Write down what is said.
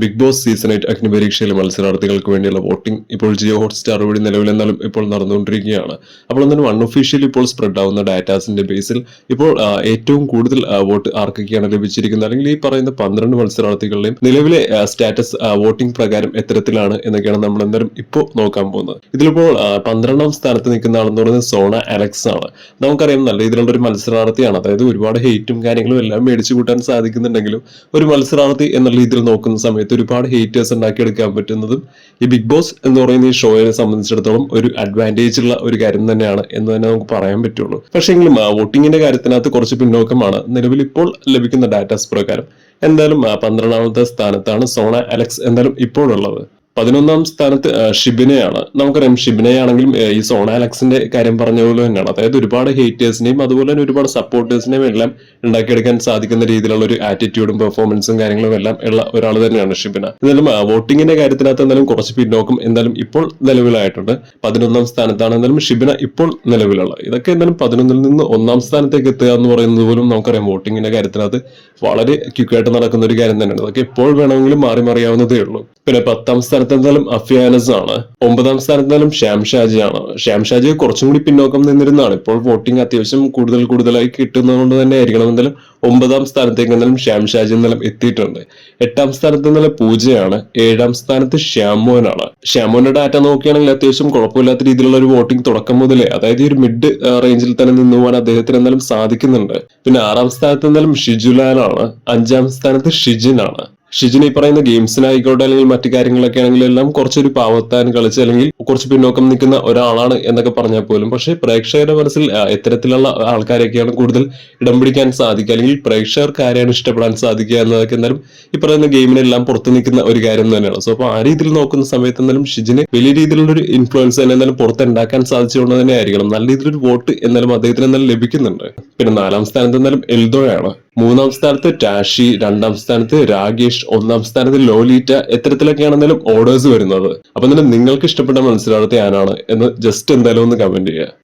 Big boss season 8 അഗ്നിപരീക്ഷയിലെ മത്സരാർത്ഥികൾക്ക് വേണ്ടിയുള്ള voting ഇപ്പോൾ Jio Hotstar വഴി നിലവിലെന്നാലും ഇപ്പോൾ നടന്നുകൊണ്ടിരിക്കുകയാണ്. അപ്പോൾ എന്താണ് അൺഒഫീഷ്യലി ഇപ്പോൾ സ്പ്രെഡ് ആവുന്ന ഡാറ്റാസിന്റെ ബേസിൽ ഇപ്പോൾ ഏറ്റവും കൂടുതൽ വോട്ട് ആർക്കൊക്കെയാണ് ലഭിച്ചിരിക്കുന്നത്, അല്ലെങ്കിൽ ഈ പറയുന്ന 12 മത്സരാർത്ഥികളുടെയും നിലവിലെ സ്റ്റാറ്റസ് വോട്ടിംഗ് പ്രകാരം എത്തരത്തിലാണ് എന്നൊക്കെയാണ് നമ്മൾ എന്തായാലും ഇപ്പോൾ നോക്കാൻ പോകുന്നത്. ഇതിലിപ്പോൾ 12ാം സ്ഥാനത്ത് നിൽക്കുന്ന ആളെന്ന് പറയുന്നത് സോണ അലക്സ് ആണ്. നമുക്കറിയാം നല്ല രീതിയിലുള്ള ഒരു മത്സരാർത്ഥിയാണ്. അതായത് ഒരുപാട് ഹെയ്റ്റും കാര്യങ്ങളും എല്ലാം മേടിച്ചു കൂട്ടാൻ സാധിക്കുന്നുണ്ടെങ്കിലും ഒരു മത്സരാർത്ഥി എന്നുള്ള രീതിയിൽ നോക്കുന്ന സമയത്ത് ഒരുപാട് ഹേറ്റേഴ്സ് ഉണ്ടാക്കിയെടുക്കാൻ പറ്റുന്നതും ഈ ബിഗ് ബോസ് എന്ന് പറയുന്ന ഈ ഷോയെ സംബന്ധിച്ചിടത്തോളം ഒരു അഡ്വാൻറ്റേജ് ഉള്ള ഒരു കാര്യം തന്നെയാണ് എന്ന് തന്നെ നമുക്ക് പറയാൻ പറ്റുള്ളൂ. പക്ഷേങ്കിലും വോട്ടിങ്ങിന്റെ കാര്യത്തിനകത്ത് കുറച്ച് പിന്നോക്കമാണ് നിലവിൽ ഇപ്പോൾ ലഭിക്കുന്ന ഡാറ്റാസ് പ്രകാരം. എന്തായാലും 12ാമത്തെ സ്ഥാനത്താണ് സോണ അലക്സ് എന്തായാലും ഇപ്പോഴുള്ളത്. 11ാം സ്ഥാനത്ത് ഷിബിനയാണ്. നമുക്കറിയാം ഷിബിനയാണെങ്കിലും ഈ സോണ അലക്സിന്റെ കാര്യം പറഞ്ഞ പോലെ തന്നെയാണ്. അതായത് ഒരുപാട് ഹേറ്റേഴ്സിനെയും അതുപോലെ തന്നെ ഒരുപാട് സപ്പോർട്ടേഴ്സിനെയും എല്ലാം ഉണ്ടാക്കിയെടുക്കാൻ സാധിക്കുന്ന രീതിയിലുള്ള ഒരു ആറ്റിറ്റ്യൂഡും പെർഫോമൻസും കാര്യങ്ങളും എല്ലാം ഉള്ള ഒരാൾ തന്നെയാണ് ഷിബിന. എന്നാലും വോട്ടിങ്ങിന്റെ കാര്യത്തിനകത്ത് എന്തായാലും കുറച്ച് പിന്നോക്കം എന്തായാലും ഇപ്പോൾ നിലവിലായിട്ടുണ്ട്. 11ാം സ്ഥാനത്താണ് എന്തായാലും ഷിബിന ഇപ്പോൾ നിലവിലുള്ളത്. ഇതൊക്കെ എന്തായാലും 11ൽ നിന്ന് 1ാം സ്ഥാനത്തേക്ക് എത്തുക എന്ന് പറയുന്നത് പോലും നമുക്കറിയാം വോട്ടിങ്ങിന്റെ കാര്യത്തിനകത്ത് വളരെ ക്വിക്കായിട്ട് നടക്കുന്ന ഒരു കാര്യം തന്നെയാണ്. അതൊക്കെ എപ്പോൾ വേണമെങ്കിലും മാറി മറിയാവുന്നതേ ഉള്ളൂ. പിന്നെ 10ാം സ്ഥാനത്ത് എന്തായാലും അഫിയാനസ് ആണ്. 9ാം സ്ഥാനത്ത് എന്തായാലും ശ്യാം ഷാജിയാണ്. ശ്യാം ഷാജി കുറച്ചും കൂടി പിന്നോക്കം നിന്നിരുന്നതാണ്. ഇപ്പോൾ വോട്ടിംഗ് അത്യാവശ്യം കൂടുതലായി കിട്ടുന്നതുകൊണ്ട് തന്നെ ആയിരിക്കണം എന്തായാലും 9ാം സ്ഥാനത്തേക്ക് എന്തായാലും ശ്യാം ഷാജി എന്തായാലും എത്തിയിട്ടുണ്ട്. 8ാം സ്ഥാനത്ത് എന്തായാലും പൂജയാണ്. 7ാം സ്ഥാനത്ത് ശ്യാമോനാണ്. ശ്യാമോന്റെ ഡാറ്റ നോക്കുകയാണെങ്കിൽ അത്യാവശ്യം കുഴപ്പമില്ലാത്ത രീതിയിലുള്ള ഒരു വോട്ടിംഗ് തുടക്കം മുതലേ, അതായത് ഒരു മിഡ് റേഞ്ചിൽ തന്നെ നിന്ന് പോകാൻ അദ്ദേഹത്തിന് എന്തായാലും സാധിക്കുന്നുണ്ട്. പിന്നെ 6ാം സ്ഥാനത്ത് എന്തായാലും ഷിജുലാലാണ്. 5ാം സ്ഥാനത്ത് ഷിജിനാണ്. ഷിജിന് ഈ പറയുന്ന ഗെയിംസിനായിക്കോട്ടെ അല്ലെങ്കിൽ മറ്റു കാര്യങ്ങളൊക്കെ ആണെങ്കിലും എല്ലാം കുറച്ചൊരു പാവത്താൻ കളിച്ച് അല്ലെങ്കിൽ കുറച്ച് പിന്നോക്കം നിൽക്കുന്ന ഒരാളാണ് എന്നൊക്കെ പറഞ്ഞാൽ പോലും, പക്ഷേ പ്രേക്ഷകരുടെ മനസ്സിൽ എത്തരത്തിലുള്ള ആൾക്കാരൊക്കെയാണ് കൂടുതൽ ഇടം പിടിക്കാൻ സാധിക്കുക, അല്ലെങ്കിൽ പ്രേക്ഷകർക്ക് ആരെയാണ് ഇഷ്ടപ്പെടാൻ സാധിക്കുക എന്നതൊക്കെ എന്തായാലും ഈ പറയുന്ന ഗെയിമിനെല്ലാം പുറത്തു നിൽക്കുന്ന ഒരു കാര്യം തന്നെയാണ്. സോ അപ്പൊ ആ രീതിയിൽ നോക്കുന്ന സമയത്ത് എന്തായാലും ഷിജിന് വലിയ രീതിയിലുള്ള ഒരു ഇൻഫ്ലുവൻസ് തന്നെ എന്തായാലും പുറത്തുണ്ടാക്കാൻ സാധിച്ചുകൊണ്ട് തന്നെ ആയിരിക്കണം നല്ല രീതിയിലൊരു വോട്ട് എന്നാലും അദ്ദേഹത്തിന് എന്തായാലും ലഭിക്കുന്നുണ്ട്. പിന്നെ 4ാം സ്ഥാനത്ത് എന്തായാലും എൽദോയാണ്. 3ാം സ്ഥാനത്ത് ടാഷി. 2ാം സ്ഥാനത്ത് രാഗേഷ്. 1ാം സ്ഥാനത്ത് ലോലീറ്റ. എത്തരത്തിലൊക്കെയാണെന്നാലും ഓർഡേഴ്സ് വരുന്നത്. അപ്പൊ നിങ്ങൾക്ക് ഇഷ്ടപ്പെട്ട മത്സരാർത്ഥി ആരാണ് എന്ന് ജസ്റ്റ് എന്തായാലും ഒന്ന് കമന്റ് ചെയ്യുക.